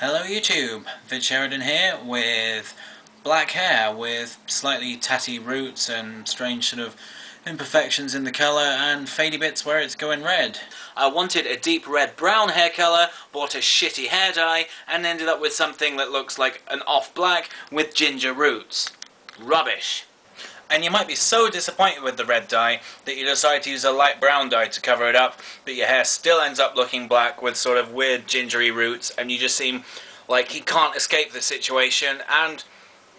Hello YouTube, Sheridan here with black hair with slightly tatty roots and strange sort of imperfections in the colour and fadey bits where it's going red. I wanted a deep red-brown hair colour, bought a shitty hair dye and ended up with something that looks like an off-black with ginger roots. Rubbish. And you might be so disappointed with the red dye that you decide to use a light brown dye to cover it up, but your hair still ends up looking black with sort of weird gingery roots, and you just seem like you can't escape the situation, and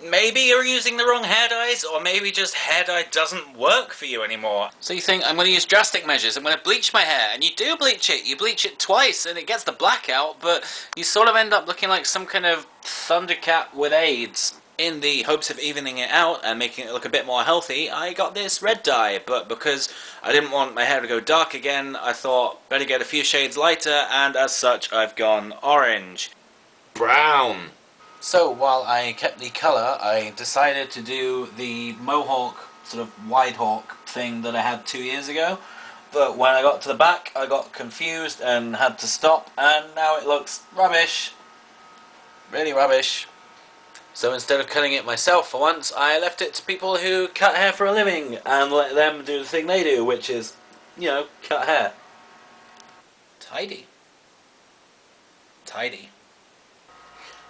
maybe you're using the wrong hair dyes, or maybe just hair dye doesn't work for you anymore. So you think, I'm going to use drastic measures, I'm going to bleach my hair, and you do bleach it twice, and it gets the black out, but you sort of end up looking like some kind of thundercat with AIDS. In the hopes of evening it out and making it look a bit more healthy, I got this red dye, but because I didn't want my hair to go dark again, I thought better get a few shades lighter, and as such I've gone orange. Brown. So while I kept the colour, I decided to do the mohawk, sort of wide hawk thing that I had 2 years ago, but when I got to the back I got confused and had to stop, and now it looks rubbish. Really rubbish. So instead of cutting it myself for once, I left it to people who cut hair for a living and let them do the thing they do, which is, you know, cut hair. Tidy. Tidy.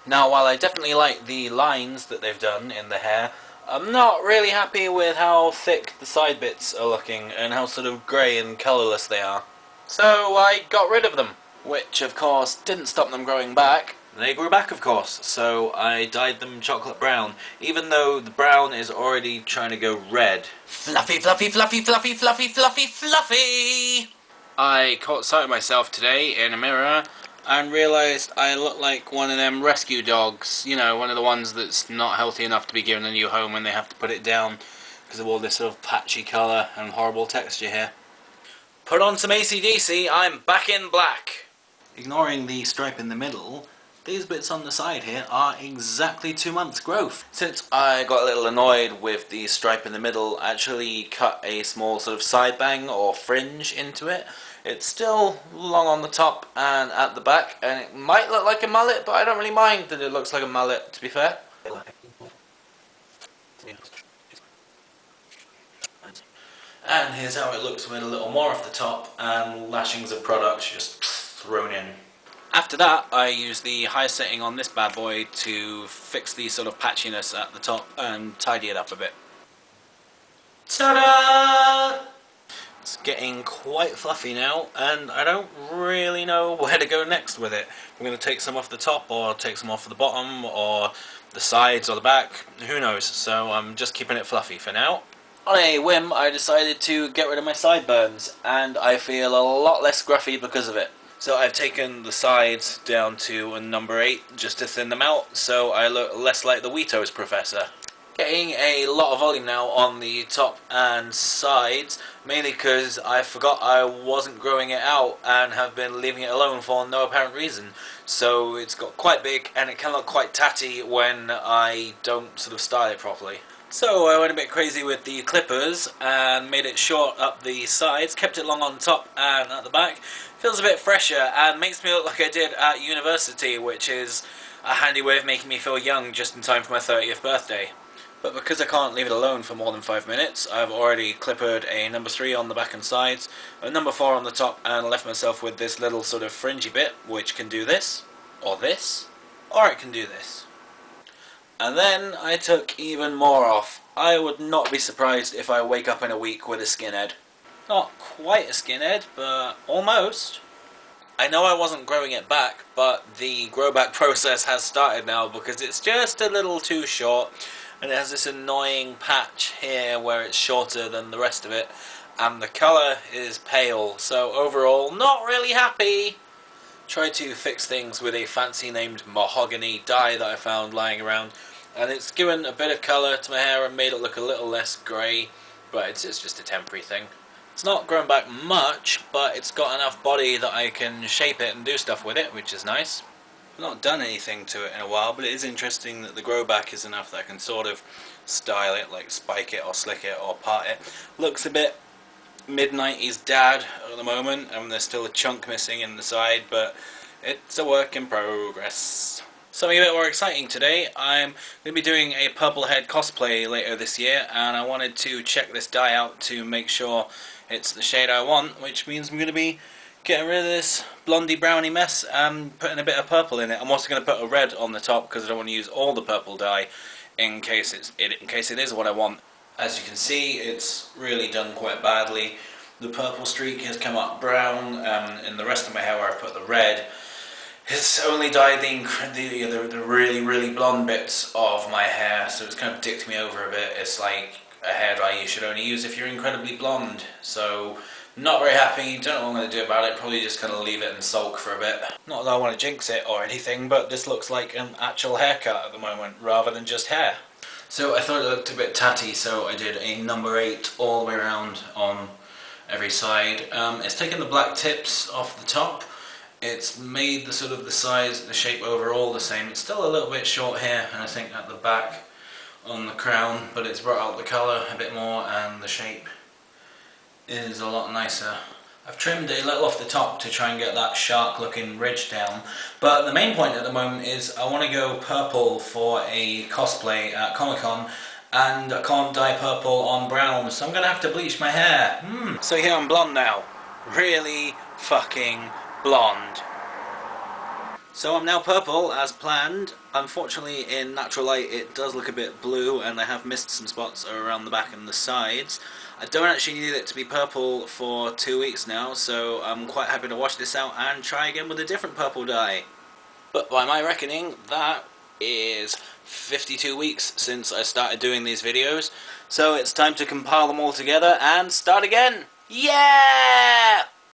Now, while I definitely like the lines that they've done in the hair, I'm not really happy with how thick the side bits are looking and how sort of grey and colourless they are. So I got rid of them, which of course didn't stop them growing back. They grew back, of course, so I dyed them chocolate brown, even though the brown is already trying to go red. Fluffy, fluffy, fluffy, fluffy, fluffy, fluffy, fluffy! I caught sight of myself today in a mirror and realised I look like one of them rescue dogs. You know, one of the ones that's not healthy enough to be given a new home when they have to put it down because of all this sort of patchy colour and horrible texture here. Put on some AC/DC, I'm back in black! Ignoring the stripe in the middle, these bits on the side here are exactly 2 months growth. Since I got a little annoyed with the stripe in the middle, I actually cut a small sort of side bang or fringe into it. It's still long on the top and at the back, and it might look like a mullet, but I don't really mind that it looks like a mullet, to be fair. And here's how it looks with a little more off the top and lashings of product just thrown in. After that, I used the high setting on this bad boy to fix the sort of patchiness at the top and tidy it up a bit. Ta-da! It's getting quite fluffy now, and I don't really know where to go next with it. I'm going to take some off the top, or take some off the bottom, or the sides, or the back, who knows, so I'm just keeping it fluffy for now. On a whim, I decided to get rid of my sideburns, and I feel a lot less scruffy because of it. So I've taken the sides down to a number 8 just to thin them out, so I look less like the Wheatos professor. Getting a lot of volume now on the top and sides, mainly because I forgot I wasn't growing it out and have been leaving it alone for no apparent reason. So it's got quite big and it can look quite tatty when I don't sort of style it properly. So I went a bit crazy with the clippers and made it short up the sides, kept it long on top and at the back. Feels a bit fresher and makes me look like I did at university, which is a handy way of making me feel young just in time for my 30th birthday. But because I can't leave it alone for more than 5 minutes, I've already clippered a number 3 on the back and sides, a number 4 on the top, and left myself with this little sort of fringy bit, which can do this, or it can do this. And then I took even more off. I would not be surprised if I wake up in a week with a skinhead. Not quite a skinhead, but almost. I know I wasn't growing it back, but the grow back process has started now because it's just a little too short, and it has this annoying patch here where it's shorter than the rest of it, and the colour is pale, so overall not really happy. Tried to fix things with a fancy named mahogany dye that I found lying around, and it's given a bit of colour to my hair and made it look a little less grey, but it's just a temporary thing. It's not grown back much, but it's got enough body that I can shape it and do stuff with it, which is nice. I've not done anything to it in a while, but it is interesting that the grow back is enough that I can sort of style it, like spike it or slick it or part it. Looks a bit mid-90s dad at the moment, and there's still a chunk missing in the side, but it's a work in progress. Something a bit more exciting today. I'm going to be doing a purple head cosplay later this year, and I wanted to check this dye out to make sure it's the shade I want, which means I'm going to be getting rid of this blondie brownie mess and putting a bit of purple in it. I'm also going to put a red on the top because I don't want to use all the purple dye in case it is what I want. As you can see, it's really done quite badly. The purple streak has come up brown, and the rest of my hair where I put the red, it's only dyed the really blonde bits of my hair, so it's kind of dicked me over a bit. It's like a hair dye you should only use if you're incredibly blonde. So, not very happy, don't know what I'm going to do about it, probably just going to leave it and sulk for a bit. Not that I want to jinx it or anything, but this looks like an actual haircut at the moment, rather than just hair. So I thought it looked a bit tatty, so I did a number 8 all the way around on every side. It's taken the black tips off the top. It's made the size, the shape overall the same. It's still a little bit short here, and I think at the back on the crown, but it's brought out the colour a bit more, and the shape is a lot nicer. I've trimmed a little off the top to try and get that shark looking ridge down, but the main point at the moment is I want to go purple for a cosplay at Comic-Con, and I can't dye purple on brown, so I'm going to have to bleach my hair. So here I'm blonde now. Really fucking blonde. So I'm now purple as planned. Unfortunately in natural light it does look a bit blue, and I have missed some spots around the back and the sides. I don't actually need it to be purple for 2 weeks now, so I'm quite happy to wash this out and try again with a different purple dye. But by my reckoning, that is 52 weeks since I started doing these videos, so it's time to compile them all together and start again! Yeah!